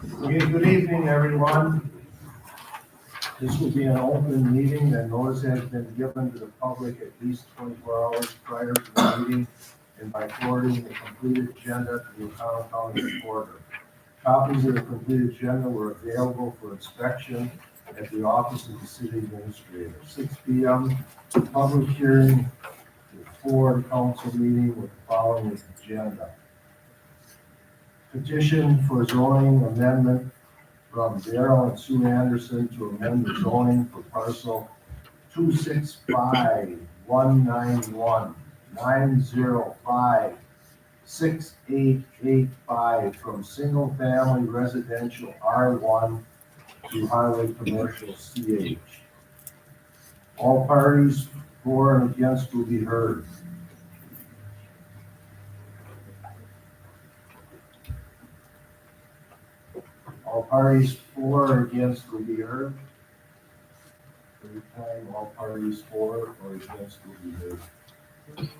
Okay, good evening, everyone. This will be an open meeting, and notice has been given to the public at least 24 hours prior to the meeting and by forwarding the completed agenda to the Oconto County Recorder. Copies of the completed agenda were available for inspection at the office of the city administrator. 6 p.m. public hearing before the council meeting with the following agenda. Petition for zoning amendment from Daryl and Sue Anderson to amend the zoning for parcel 265-191-905-6885 from single family residential R1 to highway commercial CH. All parties for and against will be heard. All parties for or against will be heard. Every time, all parties for or against will be heard. Okay.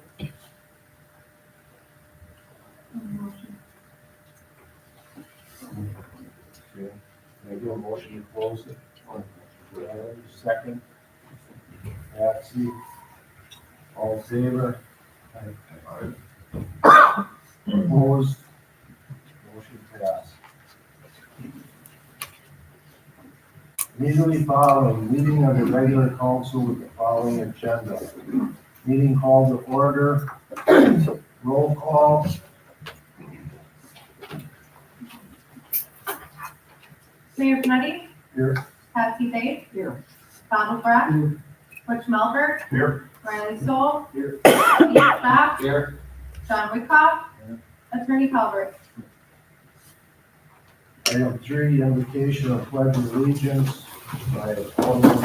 Can I do a motion to close it? Second. Patsy. All in favor? Opposed? Motion passed. Immediately following, meeting of the regular council with the following agenda. Meeting called to order. Roll call. Mayor Panetti? Here. Patsy Faith? Here. Donald Breck? Here. Butch Melver? Here. Riley Stoll? Here. Steve Stock? Here. John Wickoff? Here. Attorney Calvert? Item 3, invocation of pledge of allegiance by Alderman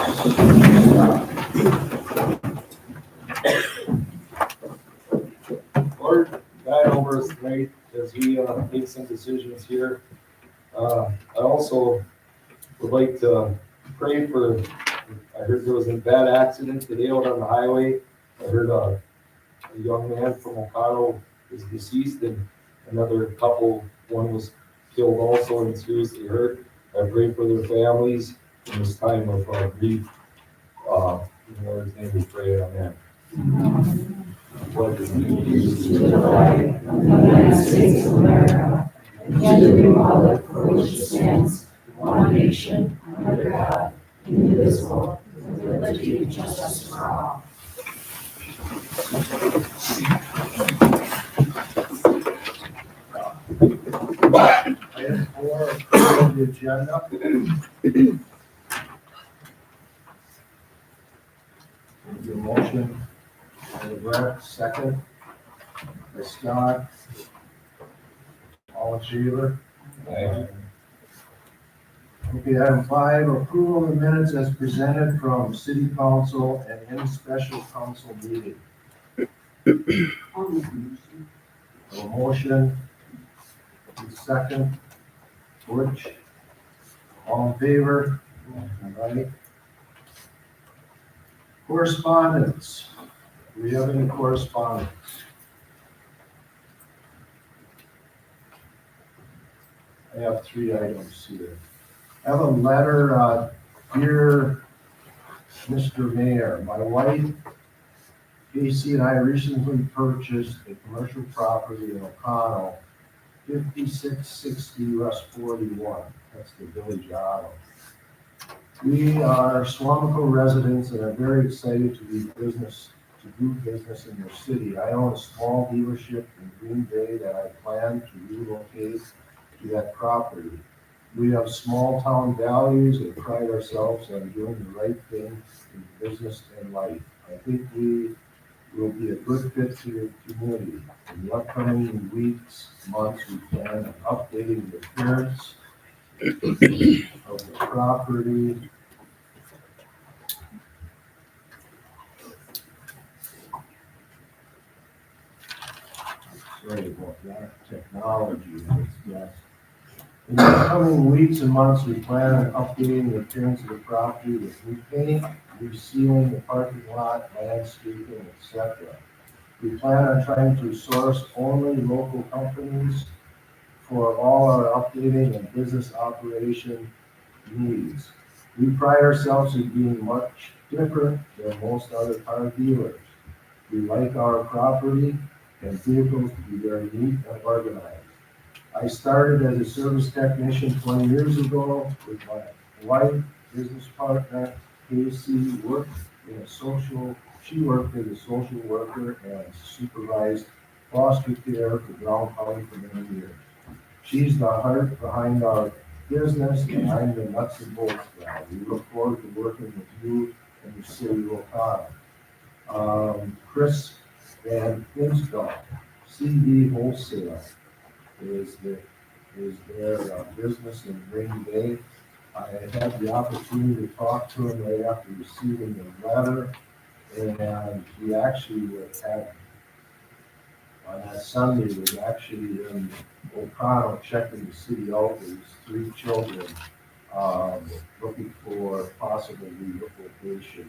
Lord, guide over us tonight as we make some decisions here. I also would like to pray for, I heard there was a bad accident today out on the highway. I heard a young man from Oconto is deceased and another couple, one was killed also and seriously hurt. I pray for their families in this time of grief. In the Lord's name we pray, amen. Pledge allegiance to the flag of the United States of America and to the republic for which it stands, one nation, under God, indivisible, with liberty and justice for all. Item 4, approval of the agenda. Your motion by Brett, second. By Scott. All in favor? Aye. Okay, item 5, approval of the minutes as presented from city council and any special council meeting. A motion, second. Butch. All in favor? All right. Correspondence. Do we have any correspondence? I have 3 items here. I have a letter, dear Mr. Mayor, my wife, Casey, and I recently purchased a commercial property in Oconto, 5660 West 41. That's the village auto. We are Swamico residents and are very excited to do business in your city. I own a small dealership in Green Bay that I plan to relocate to that property. We have small town values and pride ourselves on doing the right thing in business and life. I think we will be a good fit to your community. In the upcoming weeks, months, we plan on updating the appearance of the property. Sorry about that, technology, yes. In the coming weeks and months, we plan on updating the appearance of the property with new paint, resealing the parking lot, landscaping, etc. We plan on trying to source only local companies for all our updating and business operation needs. We pride ourselves in being much different than most other car dealers. We like our property and vehicles to be very neat and organized. I started as a service technician 20 years ago with my wife, business partner, Casey, she worked as a social worker and supervised foster care for Brown County for many years. She's the heart behind our business, and I'm the nuts and bolts guy. We look forward to working with you and the city of O'Connell. Chris Van Install, CD Wholesale, is their business in Green Bay. I had the opportunity to talk to him right after receiving the letter, and he actually had, on that Sunday, was actually in O'Connell checking the city out with his 3 children, looking for possible relocation.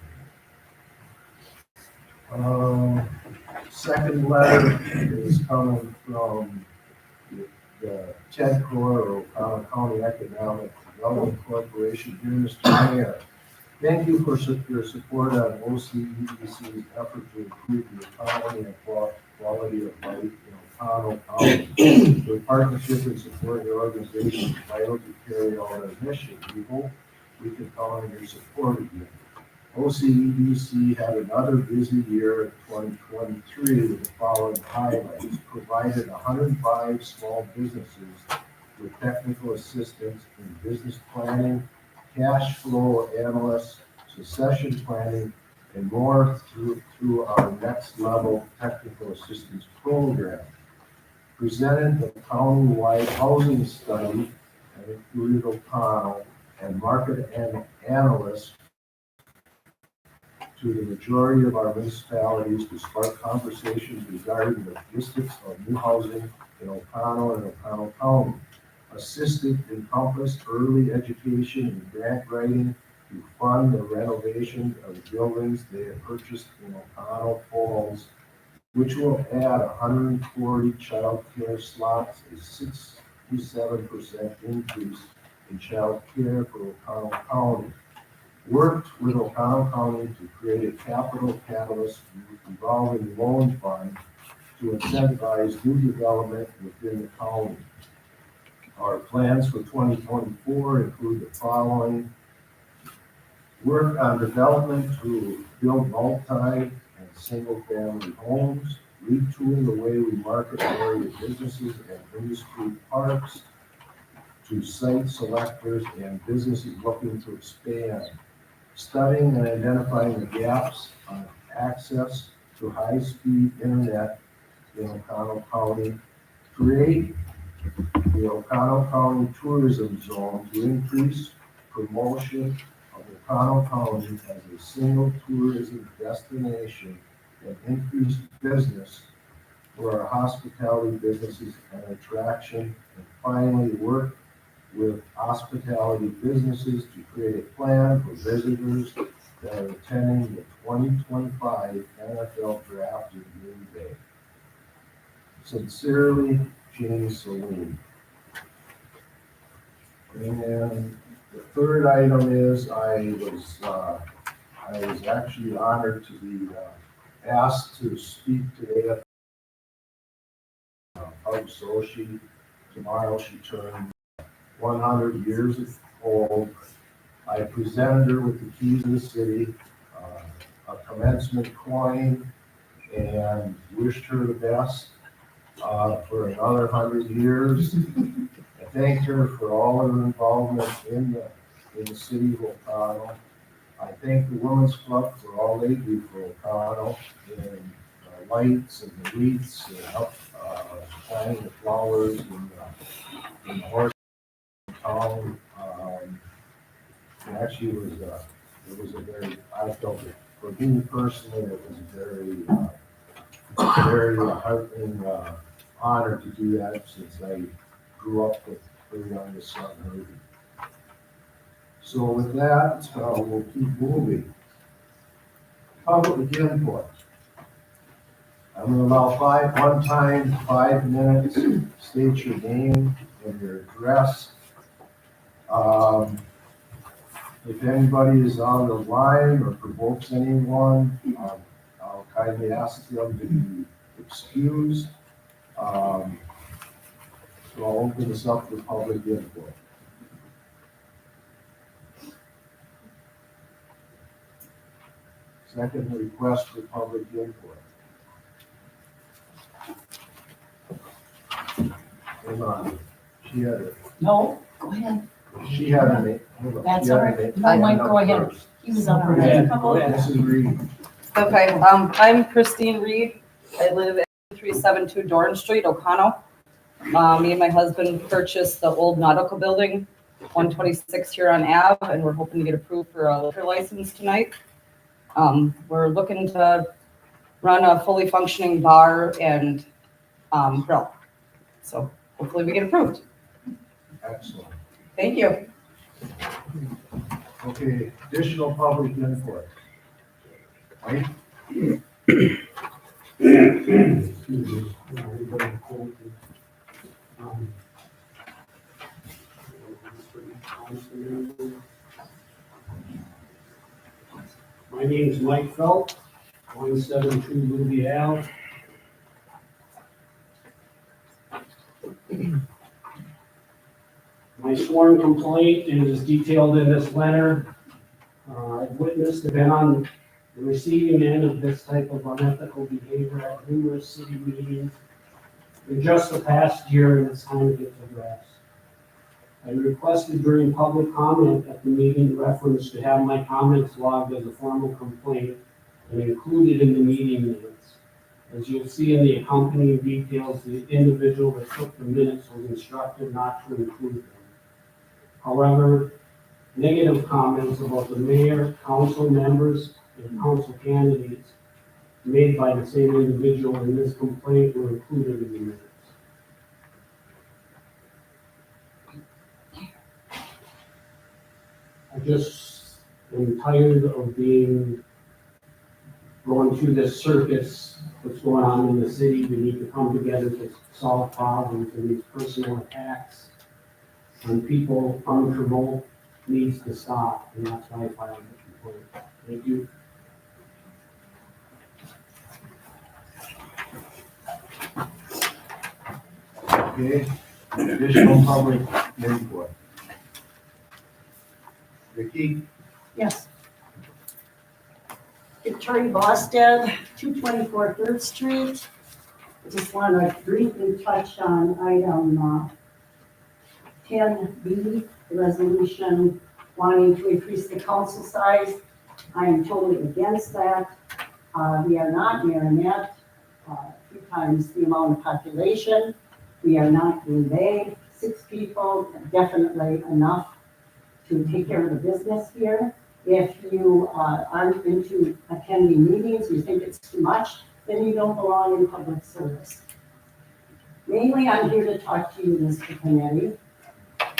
Second letter is coming from the Ted Core, O'Connell County Economic Development Corporation. Dear Mr. Mayor, thank you for your support on OCEDC's effort to improve the economy and quality of life in O'Connell County. Your partnership and support of the organization is vital to carry out our mission. We hope we can count on your support again. OCEDC had another busy year in 2023 with the following highlights. Provided 105 small businesses with technical assistance in business planning, cash flow analysts, succession planning, and more through our next level technical assistance program. Presented the county-wide housing study and included O'Connell and market analysts to the majority of our municipalities to spark conversations regarding the logistics of new housing in O'Connell and O'Connell County. Assisted encompassed early education and grant writing to fund the renovation of buildings they have purchased in O'Connell Falls, which will add 140 child care slots, a 67% increase in child care for O'Connell County. Worked with O'Connell County to create a capital catalyst revolving loan fund to incentivize new development within the county. Our plans for 2024 include the following: work on development to build multi and single-family homes, retool the way we market area businesses and industry parks to site selectors and businesses looking to expand, studying and identifying the gaps on access to high-speed internet in O'Connell County, create the O'Connell County Tourism Zone to increase promotion of O'Connell County as a single tourism destination and increase business for our hospitality businesses and attraction, and finally work with hospitality businesses to create a plan for visitors that are attending the 2025 NFL Draft in Green Bay. Sincerely, James Saline. And the third item is I was actually honored to be asked to speak today at Pug Sochi. Tomorrow she turned 100 years old. I presented her with the keys of the city, a commencement coin, and wished her the best for another 100 years. I thanked her for all her involvement in the city of O'Connell. I thank the Women's Club for all they do for O'Connell, and lights and the wreaths and help planting the flowers in the horse town. Actually, it was a very, I felt it, for me personally, it was a very heartening honor to do that, since I grew up with her youngest son, Herbie. So with that, we'll keep moving. Public input. I'm going to allow 5 minutes, state your name, in your address. If anybody is on the line or provokes anyone, I'll kindly ask them to be excused. So I'll open this up for public input. Second request for public input. Hold on. She had it. No, go ahead. She had a name. Hold on. That's She had all a right. name. No, Mike, Hand go up ahead. first. He was on our Mrs. Reed. Okay, I'm Christine Reed. I live at 372 Dorn Street, O'Connell. Me and my husband purchased the old nautical building, 126 Huron Ave, and we're hoping to get approved for a liquor license tonight. We're looking to run a fully functioning bar and grill. So hopefully we get approved. Excellent. Thank you. Okay, additional public input. Mike? My name is Mike Felt, 172 Luby Ave. My sworn complaint is detailed in this letter. I've witnessed and been on the receiving end of this type of unethical behavior at numerous city meetings in just the past year, and it's time to get addressed. I requested during public comment at the meeting reference to have my comments logged as a formal complaint and included in the meeting minutes. As you'll see in the accompanying details, the individual that took the minutes was instructed not to include them. However, negative comments about the mayor, council members, and council candidates made by the same individual in this complaint were included in the minutes. I just am tired of going through this circus, what's going on in the city. We need to come together to solve problems, and these personal attacks on people unprovoked needs to stop, and that's why I filed the complaint. Thank you. Okay, additional public input. Vicki? Yes. Victoria Bosted, 224 3rd Street. I just want to briefly touch on item 10B, the resolution wanting to increase the council size. I am totally against that. We are not Marinette, 3 times the amount of population. We are not Green Bay, 6 people, definitely enough to take care of the business here. If you aren't into attending meetings, you think it's too much, then you don't belong in public service. Mainly, I'm here to talk to you, Mr. Panetti.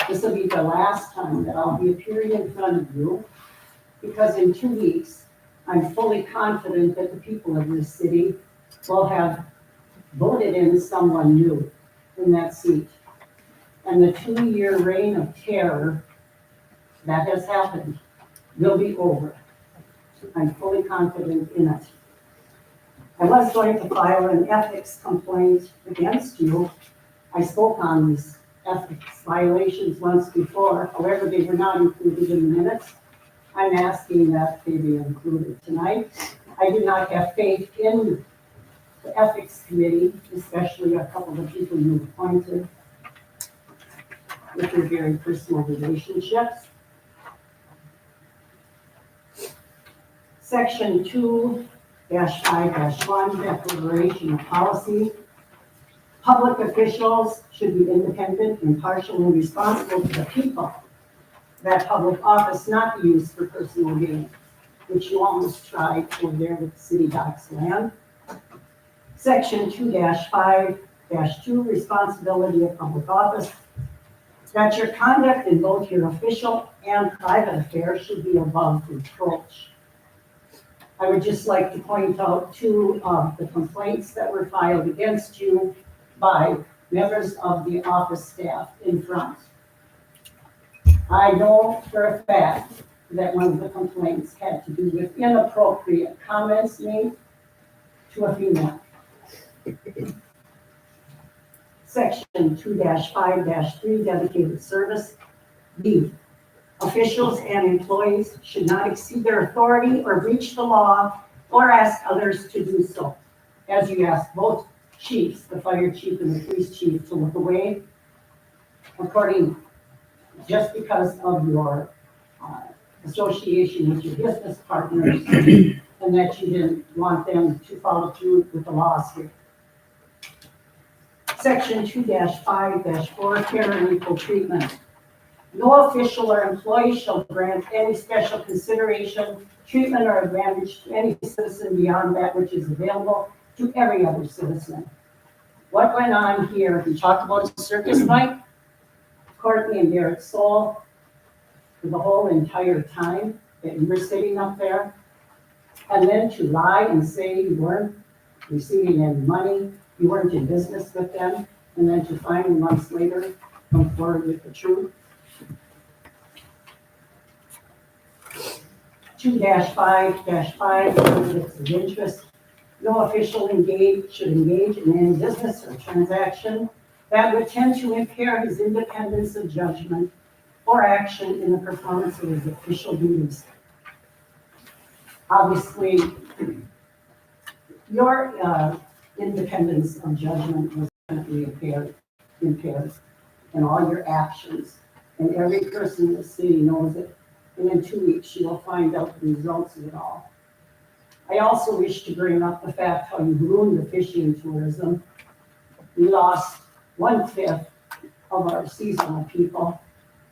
This will be the last time that I'll be appearing in front of you, because in 2 weeks, I'm fully confident that the people of this city will have voted in someone new in that seat. And the 2-year reign of terror that has happened will be over. I'm fully confident in it. I was going to file an ethics complaint against you. I spoke on these ethics violations once before, however, they were not included in the minutes. I'm asking that they be included tonight. I do not have faith in the ethics committee, especially a couple of people you appointed with your very personal relationships. Section 2-5-1, declaration of policy. Public officials should be independent, impartial, and responsible to the people. That public office not be used for personal gain, which you almost tried over there with the city docks land. Section 2-5-2, responsibility of public office. That your conduct in both your official and private affairs should be above reproach. I would just like to point out 2 of the complaints that were filed against you by members of the office staff in front. I know for a fact that one of the complaints had to do with inappropriate comments made to a female. Section 2-5-3, dedicated service. B, officials and employees should not exceed their authority or breach the law or ask others to do so. As you asked both chiefs, the fire chief and the police chief, to look away according, just because of your association with your business partners and that you didn't want them to follow through with the laws here. Section 2-5-4, fair and equal treatment. No official or employee shall grant any special consideration, treatment, or advantage to any citizen beyond that which is available to every other citizen. What went on here, we talked about a circus night, Courtney and Garrett Soul, for the whole entire time that you were sitting up there, and then to lie and say you weren't receiving any money, you weren't in business with them, and then to finally months later come forward with the truth. 2-5-5, conflicts of interest. No official should engage in any business or transaction that would tend to impair his independence of judgment or action in the performance of his official duties. Obviously, your independence of judgment was definitely impaired in all your actions. And every person in the city knows it. And in 2 weeks, you will find out the results of it all. I also wish to bring up the fact how you ruined the fishing tourism. We lost 1/5 of our seasonal people.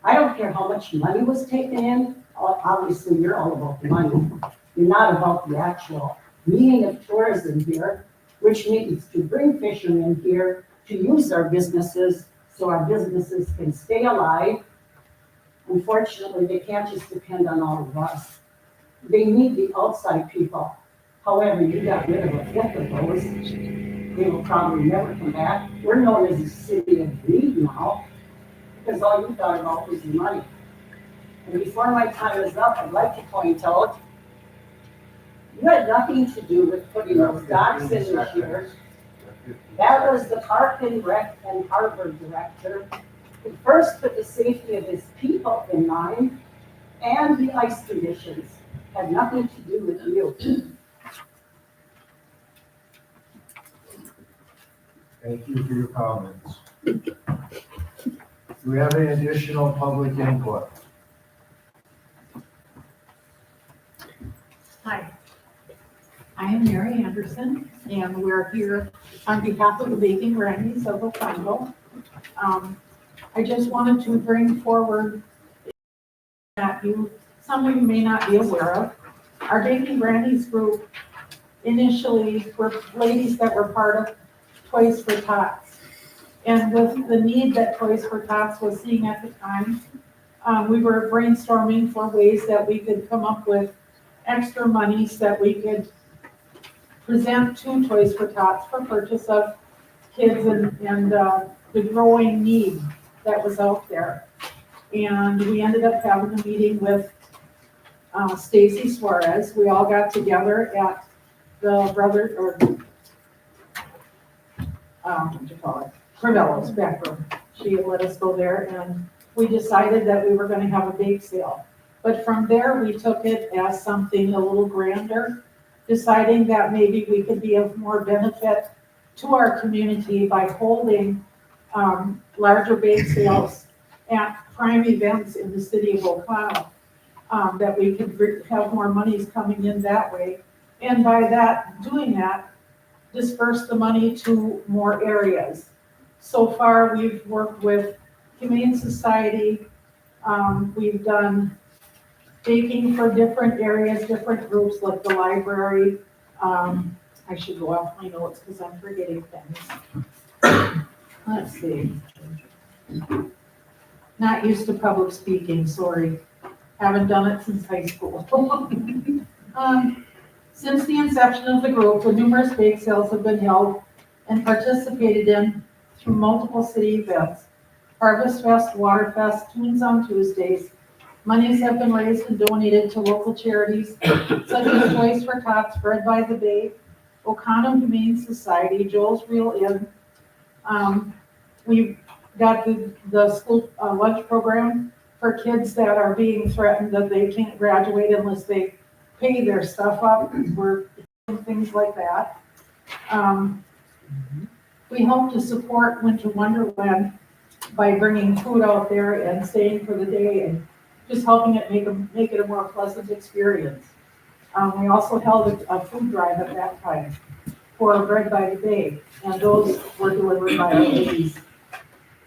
I don't care how much money was taken in. Obviously, you're all about the money. You're not about the actual meaning of tourism here, which means to bring fishermen here to use our businesses so our businesses can stay alive. Unfortunately, they can't just depend on all of us. They need the outside people. However, you got rid of 1/5 of those. They will probably never come back. We're known as the city of greed now because all you thought about was the money. And before my time is up, I'd like to point out, you had nothing to do with putting those docks in this year. That was the Park and Rec and Harbor director who first put the safety of his people in mind, and the ice conditions had nothing to do with you. Thank you for your comments. Do we have any additional public input? Hi, I am Mary Anderson, and we're here on behalf of the Baking Grannies of Oconto. I just wanted to bring forward that some of you may not be aware of. Our Baking Grannies group initially were ladies that were part of Toys for Tots. And with the need that Toys for Tots was seeing at the time, we were brainstorming for ways that we could come up with extra monies that we could present to Toys for Tots for purchase of kids and the growing need that was out there. And we ended up having a meeting with Stacy Suarez. We all got together at the Crivello's back room. She let us go there, and we decided that we were gonna have a bake sale. But from there, we took it as something a little grander, deciding that maybe we could be of more benefit to our community by holding larger bake sales at prime events in the city of Oconto, that we could have more monies coming in that way. And by doing that, disperse the money to more areas. So far, we've worked with Humane Society. We've done baking for different areas, different groups like the library. I should go off my notes because I'm forgetting things. Let's see. Not used to public speaking, sorry. Haven't done it since high school. Since the inception of the group, the numerous bake sales have been held and participated in through multiple city events. Harvest Fest, Water Fest, Tunes on Tuesdays. Monies have been raised and donated to local charities such as Toys for Tots, Bread by the Bay, Oconto Humane Society, Joel's Real Inn. We've got the school lunch program for kids that are being threatened that they can't graduate unless they pay their stuff up. We're doing things like that. We hope to support Winter Wonderland by bringing food out there and staying for the day and just helping it make it a more pleasant experience. We also held a food drive at that time for Bread by the Bay, and those were delivered by our ladies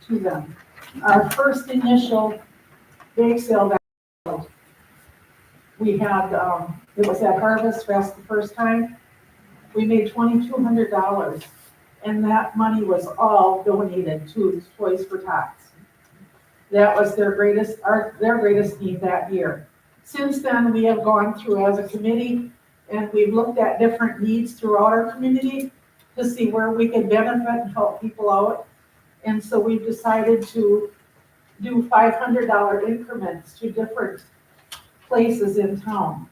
to them. Our first initial bake sale that we had, it was at Harvest Fest the first time. We made $2,200, and that money was all donated to Toys for Tots. That was their greatest need that year. Since then, we have gone through as a committee, and we've looked at different needs throughout our community to see where we can benefit and help people out. And so we've decided to do $500 increments to different places in town.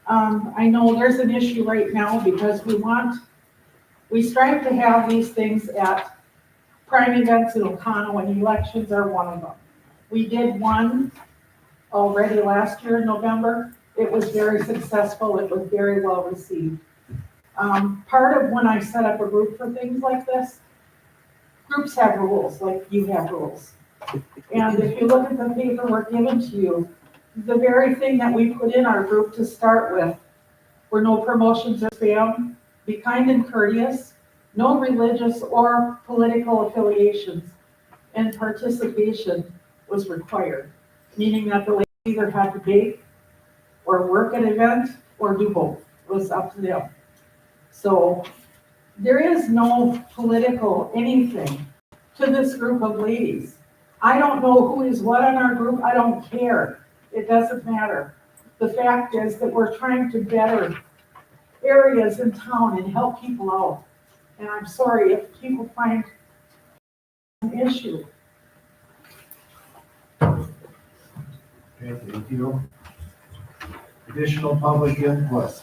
I know there's an issue right now because we strive to have these things at prime events in Oconto, and elections are one of them. We did one already last year in November. It was very successful. It was very well received. Part of when I set up a group for things like this, groups have rules, like you have rules. And if you look at the paperwork given to you, the very thing that we put in our group to start with were no promotions or spam, be kind and courteous, no religious or political affiliations, and participation was required, meaning that the ladies either had to bake or work at an event or do both. It was up to them. So there is no political anything to this group of ladies. I don't know who is what on our group. I don't care. It doesn't matter. The fact is that we're trying to better areas in town and help people out. And I'm sorry if people find an issue. Okay, thank you. Additional public input.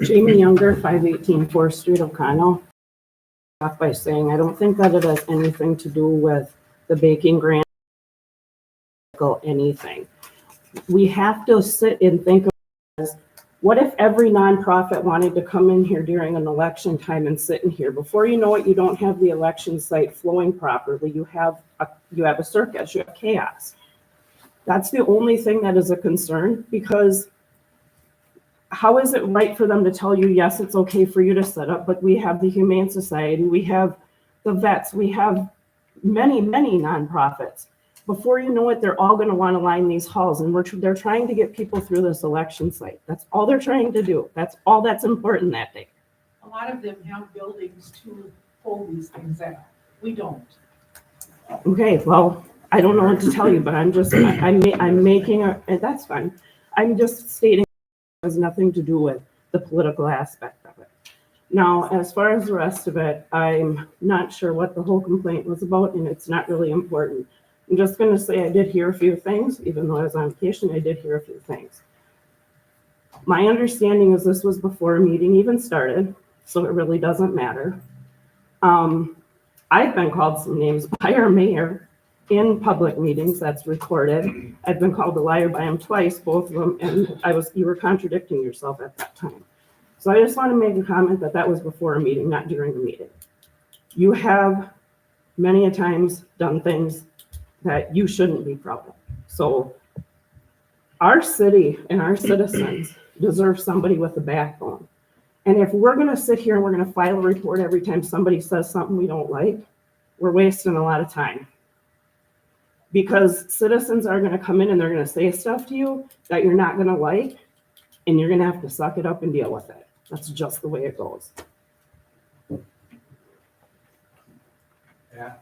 Jamie Younger, 518 4th Street, Oconto. Off by saying, I don't think that it has anything to do with the baking grant or anything. We have to sit and think of, what if every nonprofit wanted to come in here during an election time and sit in here? Before you know it, you don't have the election site flowing properly. You have a circus, you have chaos. That's the only thing that is a concern, because how is it right for them to tell you, yes, it's okay for you to set up, but we have the Humane Society, we have the vets, we have many, many nonprofits. Before you know it, they're all going to want to line these halls, and they're trying to get people through this election site. That's all they're trying to do. That's all that's important that day. A lot of them have buildings to hold these things at. We don't. Okay, well, I don't know what to tell you, but I'm making that's fine. I'm just stating it has nothing to do with the political aspect of it. Now, as far as the rest of it, I'm not sure what the whole complaint was about, and it's not really important. I'm just going to say I did hear a few things. Even though I was on vacation, I did hear a few things. My understanding is this was before a meeting even started, so it really doesn't matter. I've been called some names by our mayor in public meetings, that's recorded. I've been called a liar by him twice, both of them, and you were contradicting yourself at that time. So I just want to make a comment that was before a meeting, not during a meeting. You have many a times done things that you shouldn't be proud of. So our city and our citizens deserve somebody with a backbone. And if we're going to sit here and we're going to file a report every time somebody says something we don't like, we're wasting a lot of time. Because citizens are going to come in and they're going to say stuff to you that you're not going to like, and you're going to have to suck it up and deal with it. That's just the way it goes. Yeah.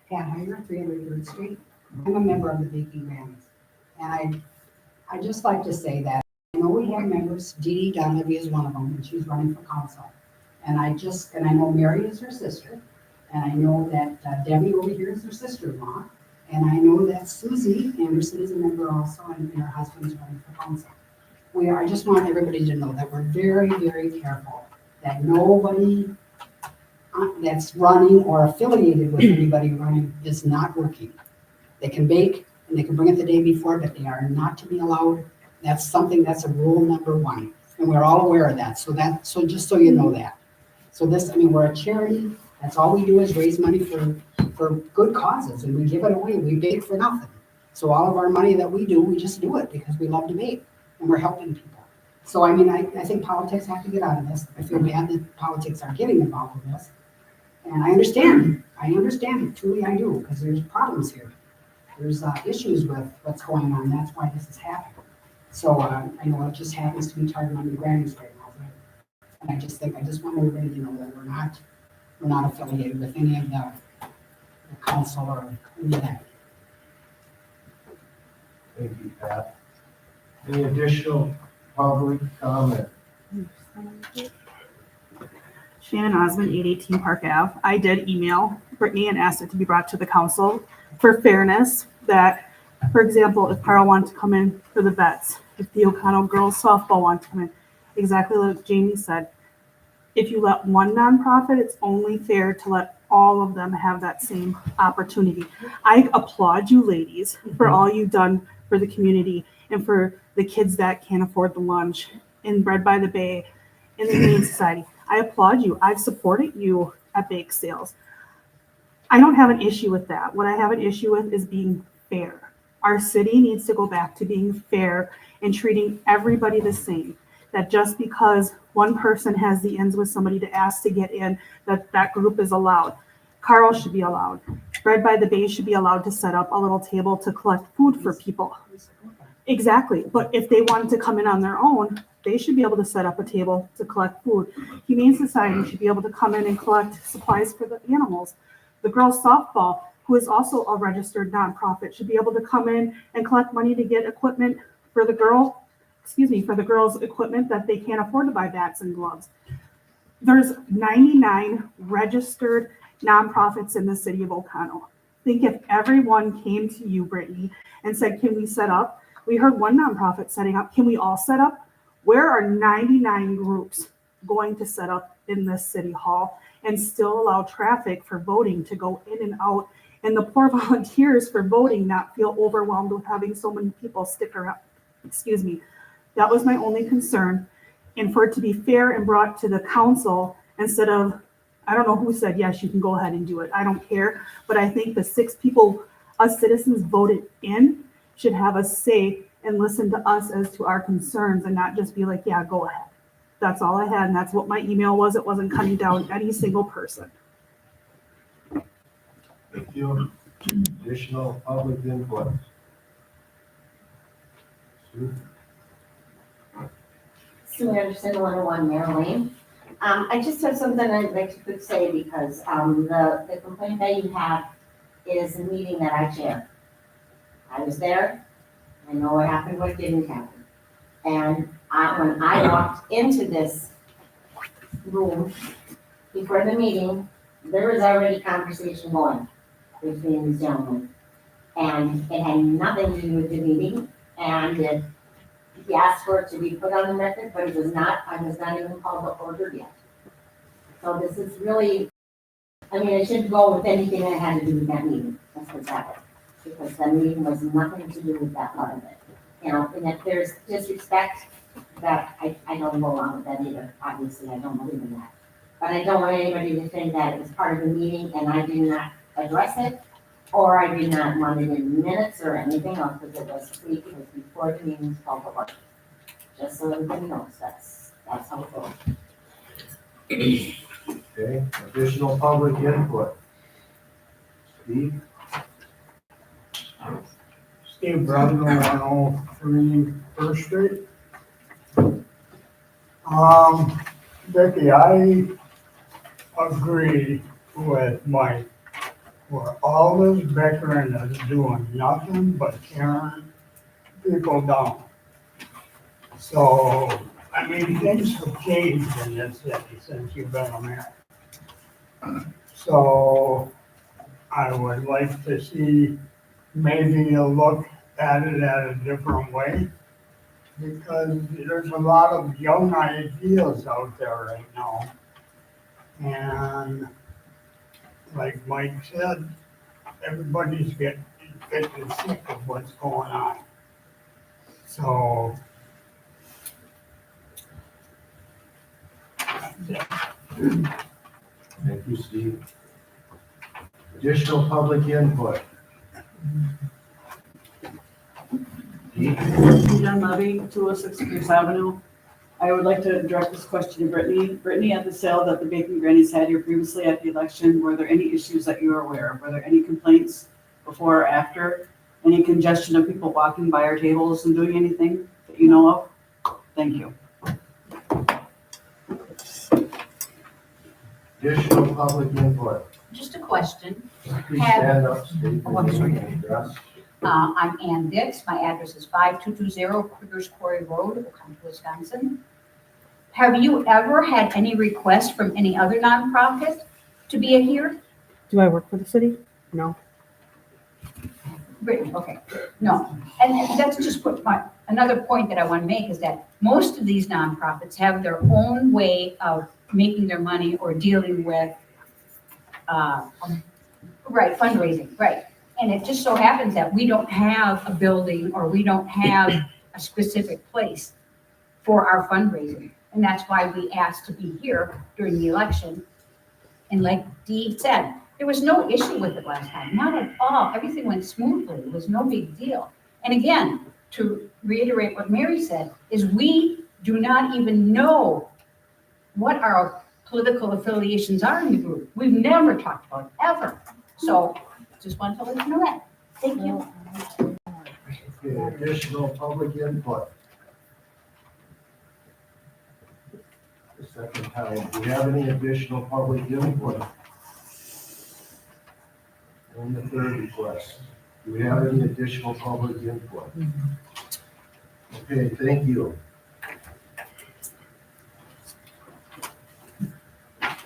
Pat Heiner, 303rd Street. I'm a member of the Baking Grants. And I'd just like to say that I know we have members, Dee Dee Donlevy is one of them, and she's running for council. And I know Mary is her sister, and I know that Debbie over here is her sister-in-law, and I know that Susie Anderson is a member also, and her husband's running for council. I just want everybody to know that we're very, very careful that nobody that's running or affiliated with anybody running is not working. They can bake and they can bring it the day before, but they are not to be allowed. That's a rule number one, and we're all aware of that. So just so you know that. So we're a charity. That's all we do is raise money for good causes, and we give it away. We bake for nothing. So all of our money that we do, we just do it because we love to bake and we're helping people. So I think politics have to get out of this. I feel bad that politics are getting involved in this. And I understand it, truly I do, because there's problems here. There's issues with what's going on, that's why this is happening. So I know it just happens to be targeted on the Grammys right now, and I just want everybody to know that we're not affiliated with any of the council or any of that. Thank you, Pat. Any additional public comment? Shannon Osmond, 818 Park Ave. I did email Brittany and asked it to be brought to the council for fairness that, for example, if Carl wanted to come in for the bets, if the O'Connell girls softball wanted to come in, exactly like Jamie said, if you let one nonprofit, it's only fair to let all of them have that same opportunity. I applaud you ladies for all you've done for the community and for the kids that can't afford the lunch in Bread by the Bay in the Humane Society. I applaud you. I've supported you at bake sales. I don't have an issue with that. What I have an issue with is being fair. Our city needs to go back to being fair and treating everybody the same. That just because one person has the ends with somebody to ask to get in, that group is allowed. Carl should be allowed. Bread by the Bay should be allowed to set up a little table to collect food for people. Exactly. But if they wanted to come in on their own, they should be able to set up a table to collect food. Humane Society should be able to come in and collect supplies for the animals. The girls softball, who is also a registered nonprofit, should be able to come in and collect money to get equipment for the girls' equipment that they can't afford to buy bats and gloves. There's 99 registered nonprofits in the city of O'Connell. Think if everyone came to you, Brittany, and said, can we set up? We heard one nonprofit setting up. Can we all set up? Where are 99 groups going to set up in this city hall and still allow traffic for voting to go in and out, and the poor volunteers for voting not feel overwhelmed with having so many people stick around? Excuse me. That was my only concern. And for it to be fair and brought to the council instead of, I don't know who said, yes, you can go ahead and do it. I don't care. But I think the 6 people us citizens voted in should have a say and listen to us as to our concerns and not just be like, yeah, go ahead. That's all I had. And that's what my email was. It wasn't cutting down any single person. Thank you. Additional public input. Sue? Sue Anderson, 101 Merrill Lane. I just have something I'd like to say because the complaint that you have is a meeting that I chair. I was there. I know what happened, what didn't happen. And when I walked into this room before the meeting, there was already conversation going between these gentlemen. And it had nothing to do with the meeting. And he asked for it to be put on the record, but it was not. I was not even called to order yet. So this is really, it should go with anything that had to do with that meeting. That's what's happened. Because that meeting was nothing to do with that part of it. And if there's disrespect, that I don't go along with that either. Obviously, I don't believe in that. But I don't want anybody to think that it was part of the meeting and I did not address it, or I did not want it in minutes or anything else, because it was it was before the meeting was called to order. Just so everybody knows, that's how it goes. Okay, additional public input. Steve? Steve Brundle, 103 First Street. Vicki, I agree with Mike, where all this bickering is doing nothing but tearing people down. So I mean, things have changed in this city since you've been a mayor. So I would like to see maybe a look at it at a different way. Because there's a lot of young ideas out there right now. And like Mike said, everybody's getting sick of what's going on. So. Thank you, Steve. Additional public input. John Levy, 206 Pierce Avenue. I would like to direct this question to Brittany. Brittany, at the sale that the Bacon Grannies had here previously at the election, were there any issues that you are aware of? Were there any complaints before or after? Any congestion of people walking by our tables and doing anything that you know of? Thank you. Additional public input. Just a question. Please stand up, state your Oh, I'm sorry. name and address. I'm Ann Dix. My address is 5220 Critters Quarry Road, Oconto, Wisconsin. Have you ever had any request from any other nonprofit to be here? Do I work for the city? No. Brittany, okay, no. And that's just another point that I want to make is that most of these nonprofits have their own way of making their money or dealing with, right, fundraising, right. And it just so happens that we don't have a building or we don't have a specific place for our fundraising. And that's why we asked to be here during the election. And like Dee said, there was no issue with it last time, not at all. Everything went smoothly. It was no big deal. And again, to reiterate what Mary said, is we do not even know what our political affiliations are in the group. We've never talked about it, ever. So just wanted to let you know that. Thank you. Okay, additional public input. The second time, do you have any additional public input? And the third request, do we have any additional public input? Okay, thank you.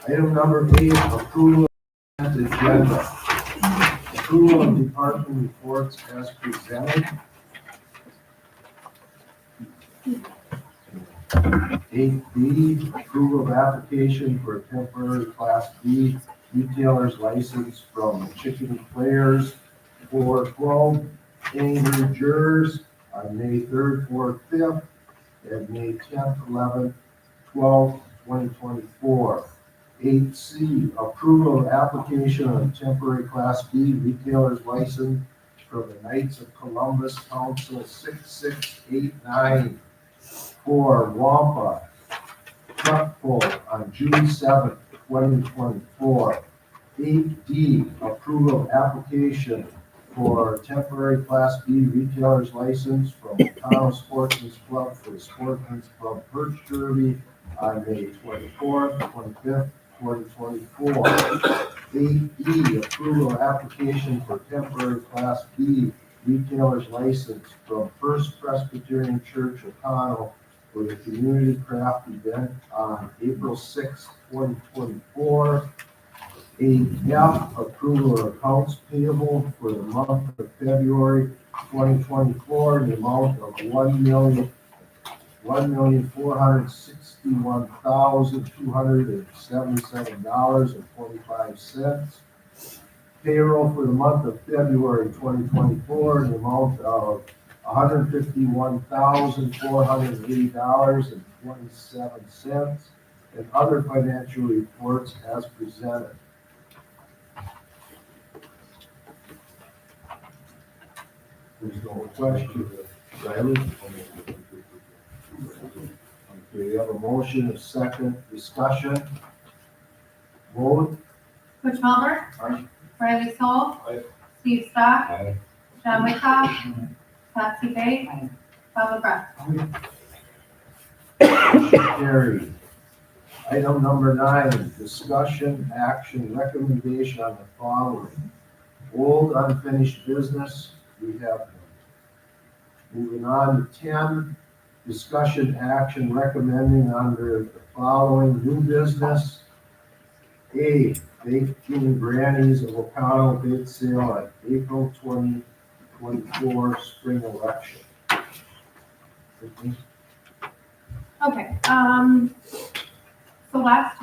Item number 8, approval of the agenda. Approval of department reports as presented. 8B, approval of application for a temporary Class B retailer's license from Chicken Players for 12 Angry Jurors on May 3rd, 4th, 5th, and May 10th, 11th, 12th, 2024. 8C, approval of application on temporary Class B retailer's license for the Knights of Columbus Council 6689 for Wampa Truck Pull on June 7th, 2024. 8D, approval of application for temporary Class B retailer's license from Oconto Sportsman's Club for the Sportsman's Club Perch Derby on May 24th, 25th, 2024. 8E, approval of application for temporary Class B retailer's license from First Presbyterian Church Oconto for the community craft event on April 6th, 2024. 8F, approval of accounts payable for the month of February 2024 in the amount of $1,461,277.25. Payroll for the month of February 2024 in the amount of $151,480.27, and other financial reports as presented. There's no question. Riley? Okay, we have a motion, a second, discussion. Vote. Butch Melver. Aye. Riley Soul. Aye. Steve Stock. Aye. John Wickoff. Patsy Bay. Bob LaBrus. Carried. Item number 9, discussion, action, recommendation on the following. Old unfinished business, we have none. Moving on to 10, Discussion action recommending under the following new business. A, Baking Grannies of Ocano bid sale at April 2024 spring election. Okay, so at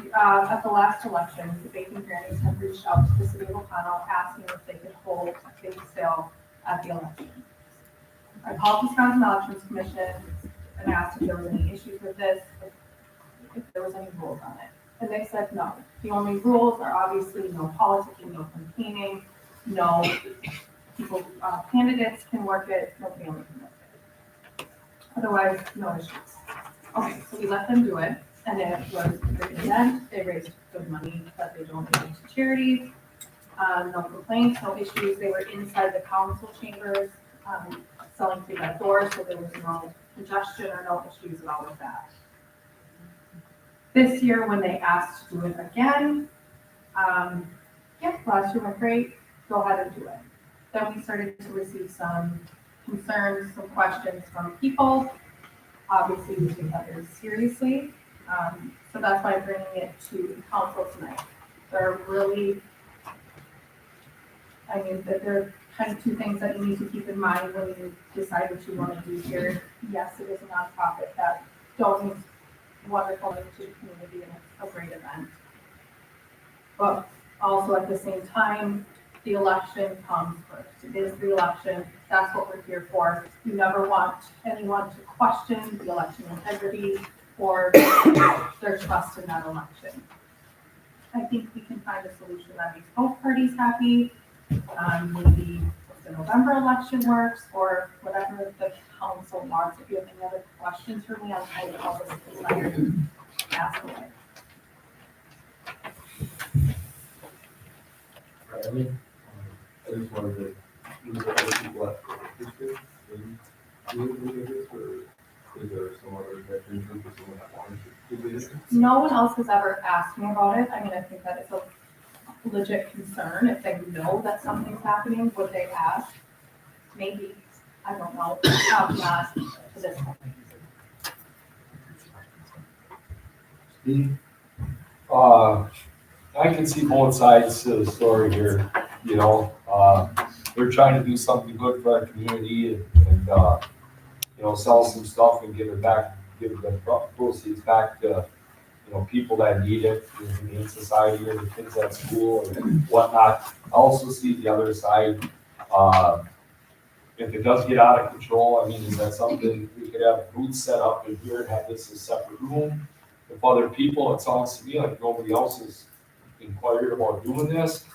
the last election, the Baking Grannies have reached out to the city of Ocano asking if they could hold a big sale at the election. I called Wisconsin Elections Commission and asked if there was any issues with this, if there was any rules on it. And they said no. The only rules are obviously no politicking, no campaigning, no people, candidates can work it, no family can work it. Otherwise, no issues. Okay, so we let them do it, and it was a great event. They raised good money that they donated to charities. No complaints, no issues. They were inside the council chambers, selling through that door, so there was no congestion or no issues at all with that. This year, when they asked to do it again, last year went great, go ahead and do it. Then we started to receive some concerns, some questions from people. Obviously, we take that very seriously. So that's why I'm bringing it to the council tonight. There are really, that there are kind of two things that you need to keep in mind when you decide what you want to do here. Yes, it is a nonprofit that donates wonderful to the community, and it's a great event. But also at the same time, the election comes first. It is the election. That's what we're here for. We never want anyone to question the election integrity or their trust in that election. I think we can find a solution that makes both parties happy. Maybe if the November election works, or whatever the council wants. If you have any other questions for me, I'll try to help us ask away. Riley? I just wanted to, was there other people that participated in doing this, or is there some other veterans group or someone that wanted to do this? No one else has ever asked me about it. I mean, I think that it's a legit concern. If they know that something's happening, would they ask? Maybe, I don't know. Not to this point. Steve? I can see both sides to the story here, you know, they're trying to do something good for our community and you know, sell some stuff and give the proceeds back to, you know, people that need it, in the Humane Society or the kids at school and whatnot. I also see the other side, if it does get out of control, I mean, is that something we could have booths set up in here and have this as a separate room? If other people, it sounds to me like nobody else has inquired about doing this,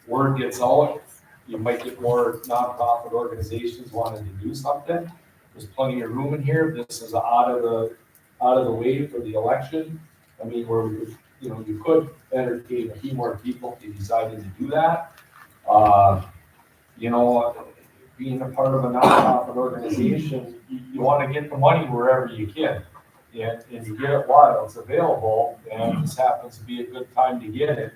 word gets out, you might get more nonprofit organizations wanting to do something. There's plenty of room in here. This is out of the way for the election. I mean, where we could, you know, you could entertain a few more people if you decided to do that. You know, being a part of a nonprofit organization, you want to get the money wherever you can. And you get it while it's available, and this happens to be a good time to get it.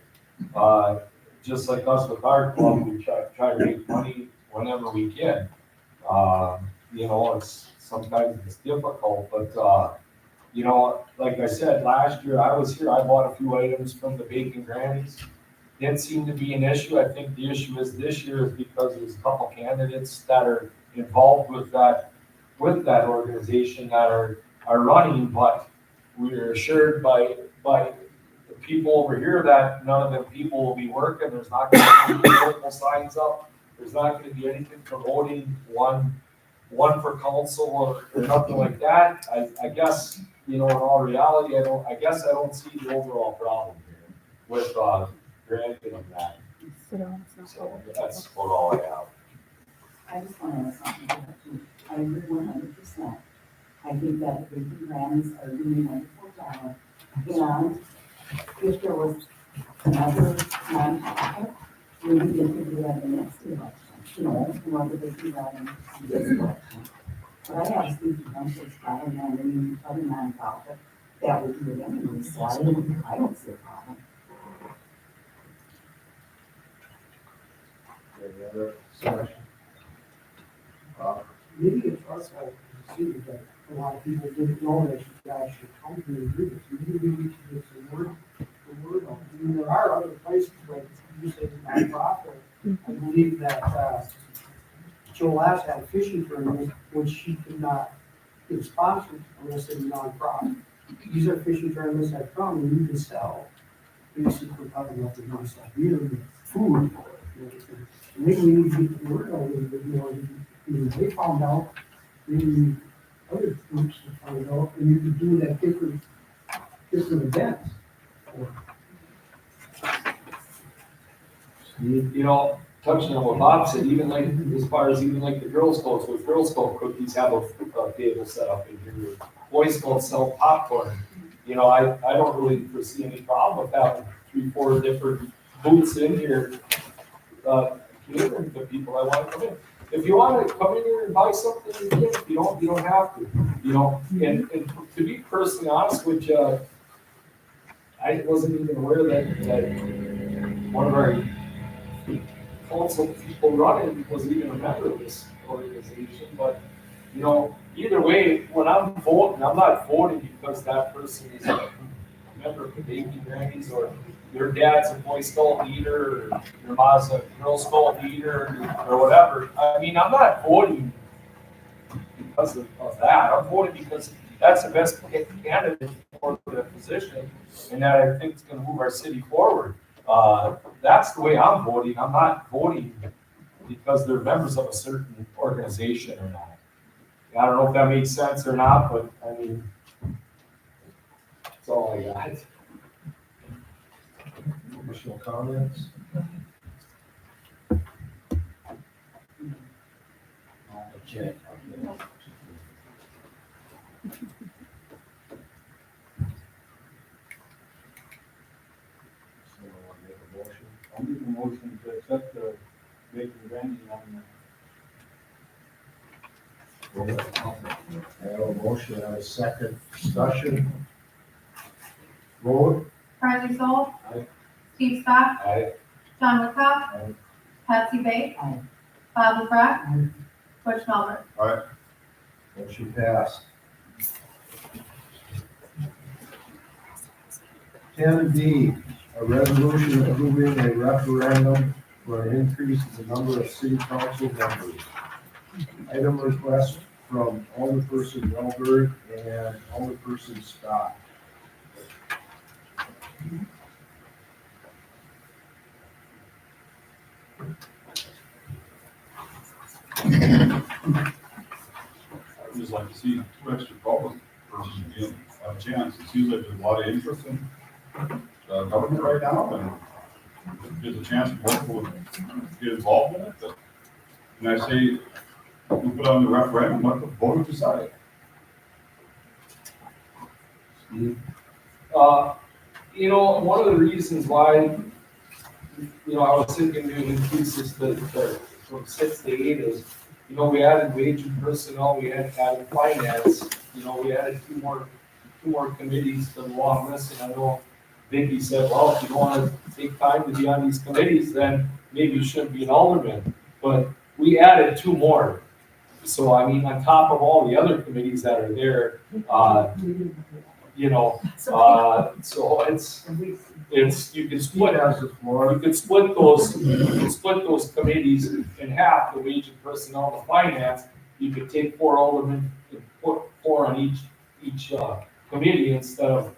Just like us with our club, we try to make money whenever we can. You know, sometimes it's difficult, but you know, like I said, last year I was here, I bought a few items from the Baking Grannies. Didn't seem to be an issue. I think the issue is this year is because there's a couple candidates that are involved with that organization that are running, but we're assured by the people over here that none of them people will be working. There's not going to be political signs up. There's not going to be anything promoting one for council or nothing like that. I guess, you know, in all reality, I don't see the overall problem here with granting them that. So that's about all I have. I just want to add something to that too. I agree 100%. I think that the Baking Grannies are doing a wonderful job. And if there was another nonprofit, we would get to do that in the next election. You know, whoever they do that in this election. But I have seen potential spot and any other nonprofit that would do it anyway, so I don't see a problem. Any other discussion? Maybe a trust fund the city, but a lot of people didn't know that you guys should come here and do this. We really need to get the word out. I mean, there are other places, like you said, the nonprofit. I believe that, Joe Lass had a fishing tournament, which she could not get sponsored unless it's a nonprofit. These are fishing tournaments that come and you can sell, basically, probably not the non stuff, beer, food. And maybe we need to get the word out a little bit more. Even they found out, maybe other groups have found out, and you can do that different events. You know, touching on what Bob said, even like, as far as even like the Girl Scouts, with Girl Scout cookies have a table set up in here. Boy Scouts sell popcorn. You know, I don't really foresee any problem with having 3-4 different booths in here. Catering to people that want to come in. If you want to come in here and buy something, you can. If you don't have to. You know, and to be personally honest with you, I wasn't even aware that one of our council people running was even a member of this organization. But you know, either way, when I'm voting, I'm not voting because that person is a member of the Baking Grannies, or your dad's a Boy Scout leader, or your mom's a Girl Scout leader, or whatever. I mean, I'm not voting because of that. I'm voting because that's the best candidate for the position, and that I think is going to move our city forward. That's the way I'm voting. I'm not voting because they're members of a certain organization or not. I don't know if that makes sense or not, but I mean, that's all I got. Additional comments? I'll make a motion to accept the Bacon Granny on I have a motion and a second discussion. Vote. Carly Soul. Aye. Steve Stock. Aye. John Woodcock. Aye. Patsy Bay. Aye. Bob LaFrac. Butch Melvin. Motion passed. 10D, a resolution approving a referendum for an increase in the number of city council members. Item request from Alderperson Melberg and Alderperson Scott. I'd just like to see 2 extra public persons again, have a chance. It seems like there's a lot of interest in government right now, and if there's a chance for more people to get involved in it. And I say, we put on the referendum, let the voters decide. You know, one of the reasons why, you know, I was thinking to increase this from 6 to 8 is, you know, we added wage and personnel, we added finance, you know, we added two more committees to the long list, and I know Vicky said, well, if you don't want to take time to be on these committees, then maybe you shouldn't be an alderman. But we added 2 more. So, I mean, on top of all the other committees that are there, you know, so it's, you can split those committees in half, the wage and personnel, the finance. You could take 4 aldermen and put 4 on each committee instead of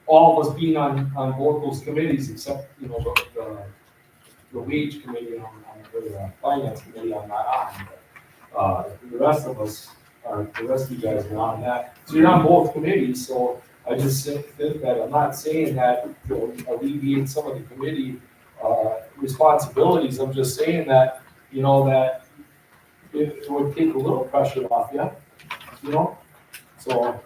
all of us being on both those committees, except, you know, the wage committee on the finance committee I'm not on. The rest of you guys are on that. So you're on both committees, so I just think that I'm not saying that to alleviate some of the committee responsibilities. I'm just saying that, you know, that it would take a little pressure off you know? So,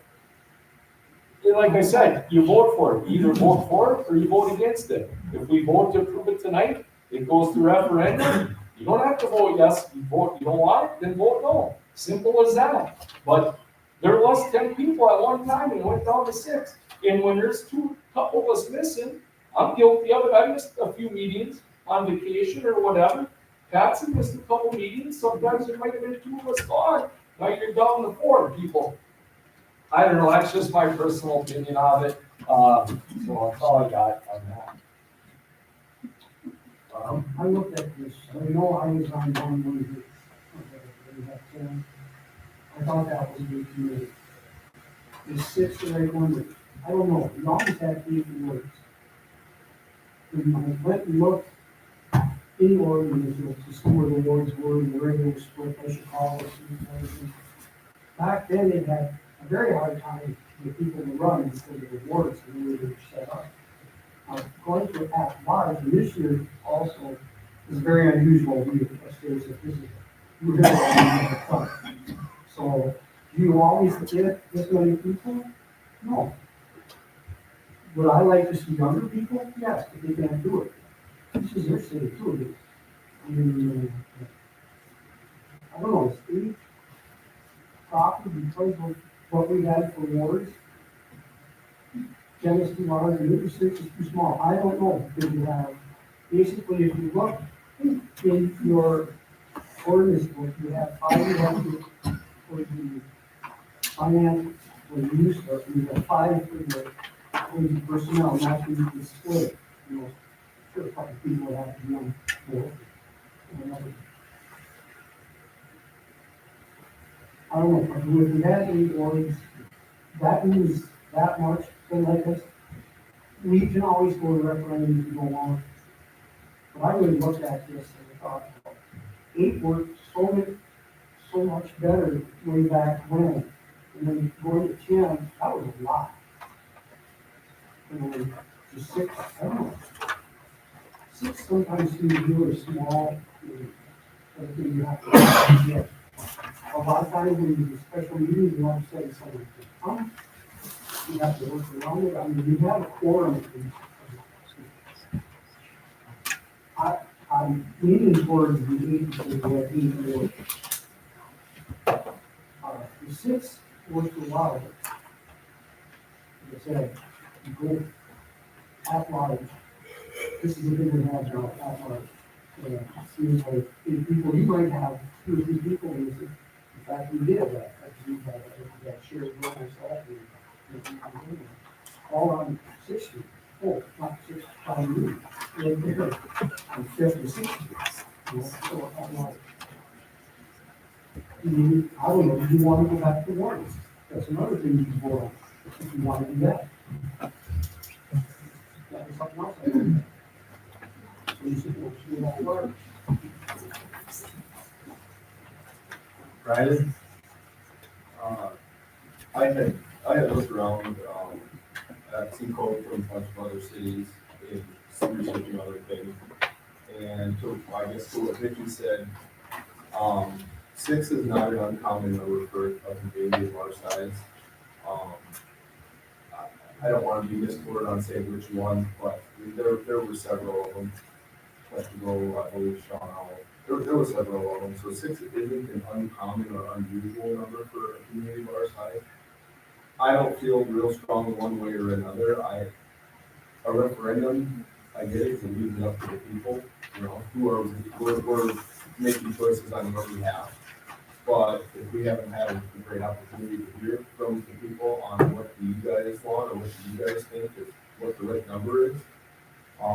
like I said, you vote for it. You either vote for it or you vote against it. If we vote to approve it tonight, it goes to referendum. You don't have to vote yes. You don't want it, then vote no. Simple as that. But there was 10 people at one time and it went down to 6. And when there's couple of us missing, I'm guilty of it. I missed a few meetings on vacation or whatever. Patsy missed a couple meetings. Sometimes there might have been 2 of us gone. Like you're down to 4 people. I don't know, that's just my personal opinion of it, so that's all I got on that. I looked at this, I know I was on one when we had 10. I thought that was good to me. The 6 that I wondered, I don't know, we always had 8 words. When I went and looked in Oregon to see where the wards were and where they were split by Chicago, and everything. Back then, they had a very hard time with people to run because of the wards and the way they were set up. Going to at large, and this year also is very unusual. We upstairs at this is we're going to so do you always get this many people? No. Would I like to see younger people? Yes, but they can't do it. This is their city too. I mean, I don't know, it's 8 property because of what we had for wards. Dennis too large, and maybe 6 is too small. I don't know, because you have, basically, if you look in your ordinance book, you have 5 elected for the finance, for the use, or you have 5 for the personnel, and that's when you can split it. You know, sure, a couple people would have to be on board. I don't know, if we had 8 wards, that means that much, then like this, we can always go to referendum if you don't want. But I really looked at this and thought, 8 worked so much better way back when. And then going to 10, that was a lot. And then to 6, I don't know. 6 sometimes seems really small. Everything you have to get. A lot of times when you do special meetings, you want to say something. You have to work around it. I mean, you have a quorum. I'm leaning towards the 8 because we have 8 wards. The 6 works a lot of it. Like I said, you go at large. This is the thing we have now, at large. It seems like 8 people, you might have 2 or 3 people in this. In fact, we did that. We had that shared room ourselves. All on 6th Street. Oh, not 6th, 5 Street. Right there. On 5th and 6th Street. You know, so I'm like, I don't know, do you want to go back to wards? That's another thing you can vote on, if you want to do that. That was something else I did. So you should go to that word. Riley? I had looked around, at Seacoast from a bunch of other cities in researching other things. And to, I guess to what Vicky said, 6 is not an uncommon number for a community of our size. I don't want to be misquoted on saying which one, but there were several of them. I believe Sean Howell. There were several of them. So 6 isn't an uncommon or unusual number for a community of our size. I don't feel real strong one way or another. A referendum, I get it, to leave it up to the people, you know, we're making choices on your behalf. But if we haven't had a great opportunity to hear from the people on what you guys want or what you guys think is what the right number is,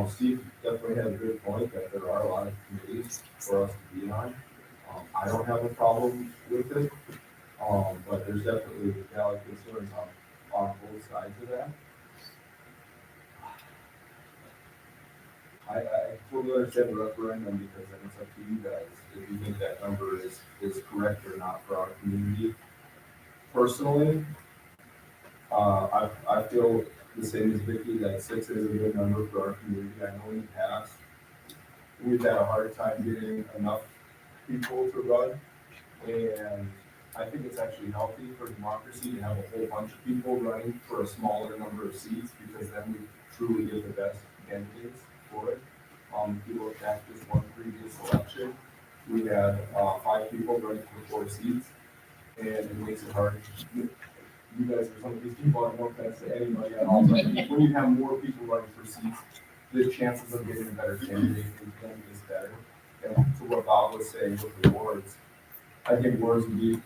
Steve definitely had a good point that there are a lot of committees for us to be on. I don't have a problem with it, but there's definitely valid concerns on both sides of that. I totally understand the referendum because then it's up to you guys if you think that number is correct or not for our community. Personally, I feel the same as Vicky that 6 is a good number for our community. I know in the past we've had a hard time getting enough people to run, and I think it's actually healthy for democracy to have a whole bunch of people running for a smaller number of seats because then we truly get the best candidates for it. If you look at this one previous election, we had 5 people running for 4 seats, and it makes it hard. You guys are some of these people, I don't know if that's to anybody at all, but when you have more people running for seats, the chances of getting a better candidate is better. And to what Bob was saying with the wards, I think wards would be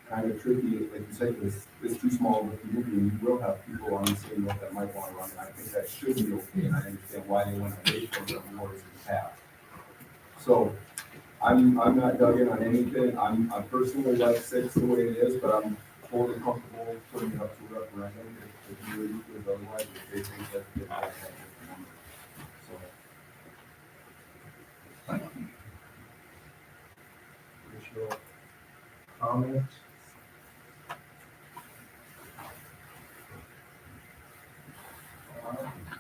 kind of tricky, like you said, it's too small of a community, and you will have people on the same note that might want to run, and I think that should be okay, and I understand why they want to wait for the awards in the past. So, I'm not dug in on anything, I personally like 6 the way it is, but I'm totally comfortable putting it up to a referendum if you really feel otherwise, if they think that they might have a different number. So, Additional comments?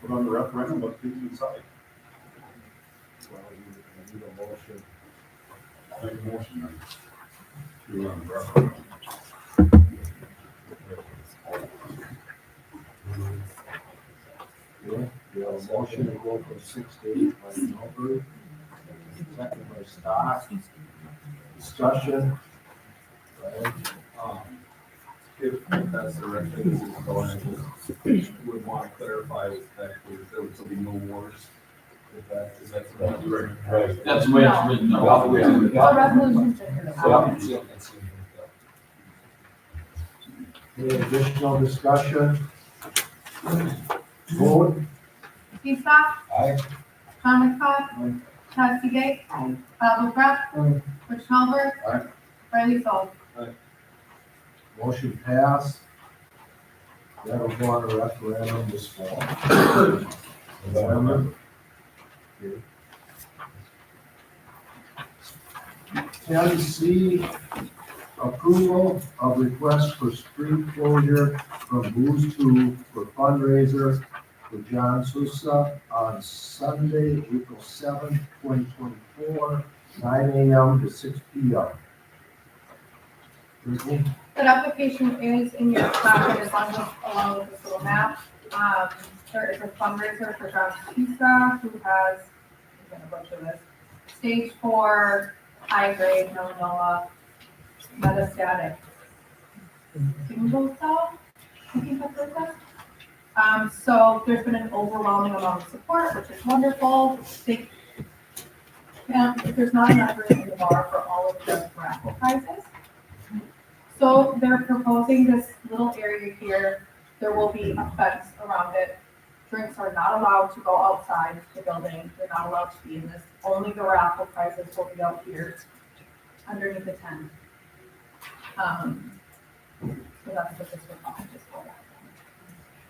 Put on the referendum, let people decide. Well, you need a motion. I'll make a motion then. To run the referendum. Okay, we have a motion to go from 6 to 8 by Melberg, second by Stock. Discussion. Right. if that's the direction this is going, I just would want to clarify that there would still be no wars. If that, is that correct? Right. That's the way it's written. Well, the way it's written. The resolution's different. Yeah. Any additional discussion? Vote. Steve Stock. Aye. John McCott. Chastity Gay. Bob LaBrette. Rich Halbert. Aye. Riley Song. Motion passed. That'll go on a referendum this fall. November. Okay. 10C, approval of request for street closure from Booze 2 for fundraiser for John Sousa on Sunday, April 7th, 2024, 9 a.m. to 6 p.m. Brittany? That application is in your packet along with this little map. There is a fundraiser for John Sousa, who has, I'm gonna butcher this, stage 4, high-grade melanoma, metastatic single cell, I think that's what it says. So there's been an overwhelming amount of support, which is wonderful. There's not enough room in the bar for all of the raffle prizes. So they're proposing this little area here. There will be a fence around it. Drinks are not allowed to go outside the building. They're not allowed to be in this. Only the raffle prizes will be out here underneath the tent. So that's what this would cost, just for that.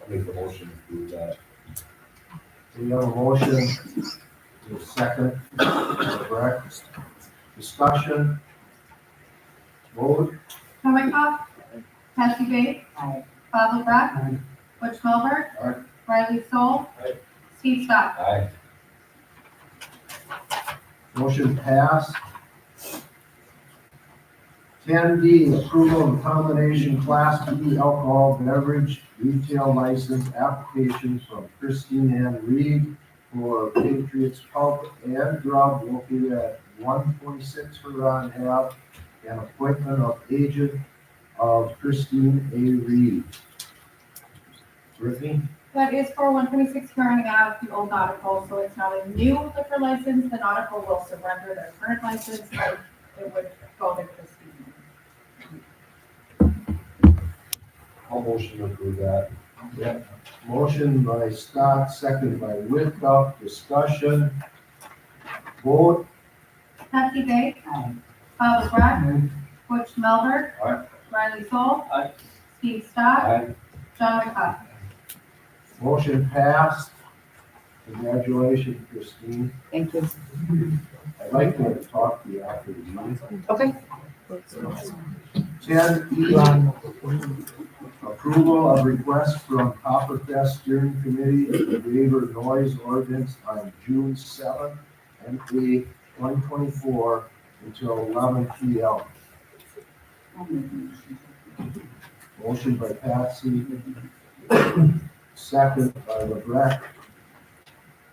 I'll make the motion to do that. We have a motion, a second, correct? Discussion. Vote. Tom McCobb. Chastity Gay. Aye. Bob LaBrette. Butch Melbert. Aye. Riley Soul. Aye. Steve Stock. Aye. Motion passed. 10D, approval of combination Class B alcohol beverage retail license application from Christine Ann Reed for Patriots Pub and Grub located at 126 Huron Ave, and appointment of agent of Christine A. Reed. Brittany? That is for 126 Huron Ave, the old nautical, so it's not a new liquor license. The nautical will surrender their current license, and it would go to Christine. I'll motion to approve that. Yeah. Motion by Scott, second by Whitcup, discussion. Vote. Chastity Gay. Aye. Bob LaBrette. Butch Melbert. Aye. Riley Soul. Aye. Steve Stock. Aye. John McCobb. Motion passed. Congratulations, Christine. Thank you. I'd like to talk to you after the meeting. Okay. 10E, approval of request from Copperfest Steering Committee to waiver noise ordinance on June 7th and 8th, 2024 until 11 p.m. Motion by Patsy, second by LeBrecq.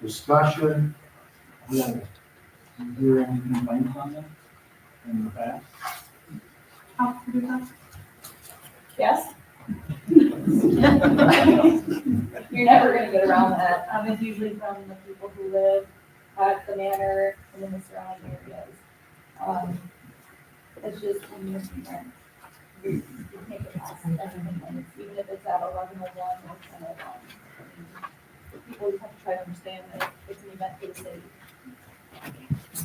Discussion. Is there any complaints on that in the past? Yes. You're never gonna get around that. It's usually from the people who live at the manor and in the surrounding areas. It's just, make it pass. And even if it's at 11:01 or 10:01. People just have to try to understand that it's an event for the city.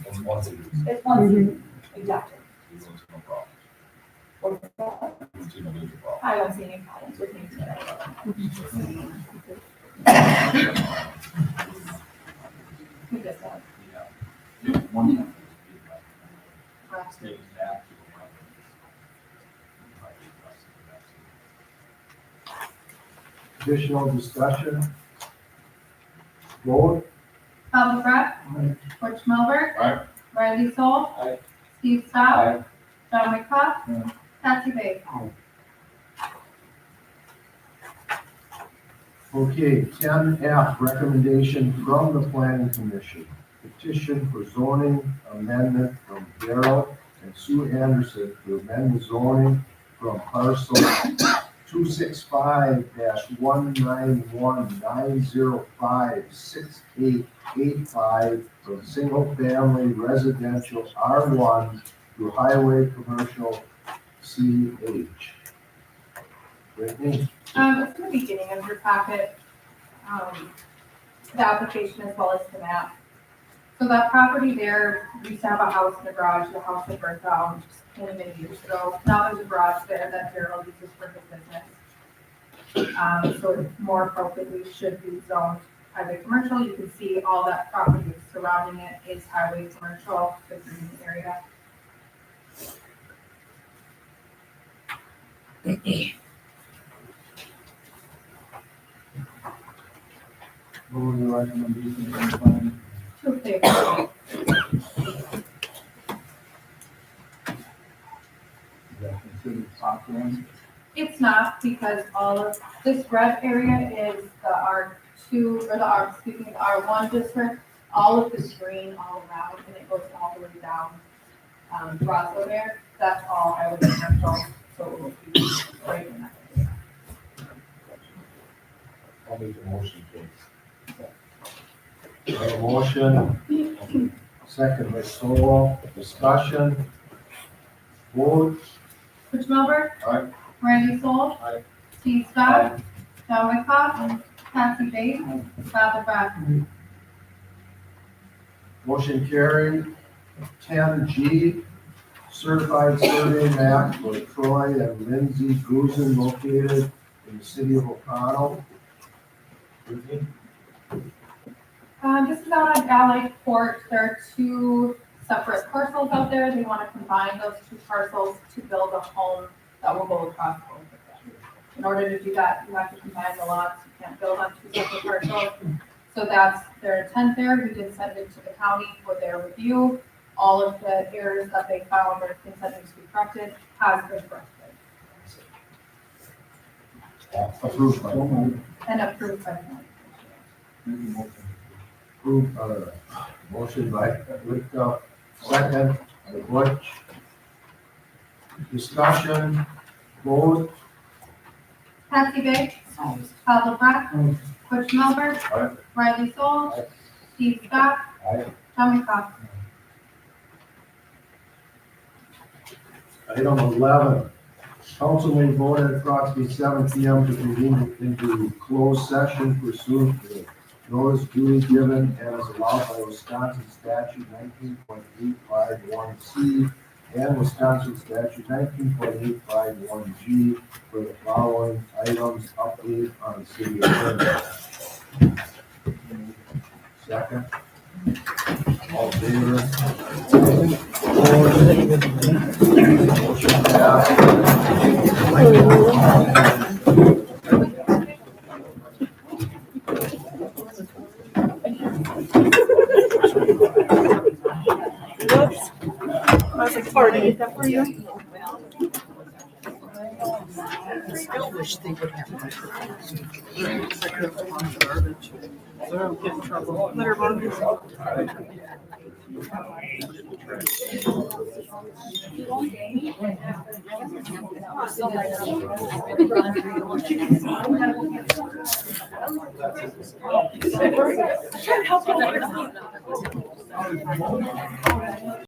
It's once a year. It's one season, exactly. You don't see no problem. Or- You don't see no major problem. I don't see any problems with things that we just have. Yeah. One time. Stays back to the weapons. Additional discussion? Vote? Bob McGrath. Butch Melver. Aye. Riley Soul. Aye. Steve Stock. Aye. John McCough. Patsy Bay. Okay, 10F, recommendation from the planning commission. Petition for zoning amendment from Darrell and Sue Anderson to amend the zoning from parcel 265-191-905-6885 from single-family residential R1 to highway commercial CH. Brittany? It's in the beginning of your packet, the application as well as the map. So that property there, we used to have a house and a garage, the house had burnt down many, many years ago. Now there's a garage there that Darrell uses for his business. So it more appropriately should be zoned highway commercial. You can see all that property surrounding it is highway commercial, the green area. What was the recommendation from the planning? Two favors. Is that considered parkland? It's not, because all of this red area is the R2, or the R1 district. All of this green all around, and it goes all the way down, Roswell there. That's all highway commercial, so it will be right in that area. I'll make the motion, please. A motion, second by Solo, discussion. Vote? Butch Melver. Aye. Randy Soul. Aye. Steve Scott. John McCough. Patsy Bates. Bob McGrath. Motion carried. 10G, certified survey map for Troy and Lindsay Guzen located in the city of O'Connell. Brittany? This is out on Allied Court. There are two separate parcels out there. They want to combine those two parcels to build a home that will go across both of them. In order to do that, you have to combine the lots. You can't build on two separate parcels. So that's their intent there. We did send it to the county for their review. All of the errors that they found or intended to be corrected has been corrected Approved by. and approved by the county. Approved, motion by Richter, second by Butch. Discussion, vote? Patsy Bates. Bob McGrath. Butch Melver. Aye. Riley Soul. Aye. Steve Scott. Aye. John McCough. Item 11, council may vote at approximately 7 PM to convene into closed session pursuant to notice duly given and is allowed by Wisconsin statute 19.851C and Wisconsin statute 19.851G for the following items: update on city attorney. Second. All in favor? Motion passed. Whoops. I was like, sorry, is that for you? Still wish they would have microphones. Garbage. So I don't get in trouble. Litter box. Help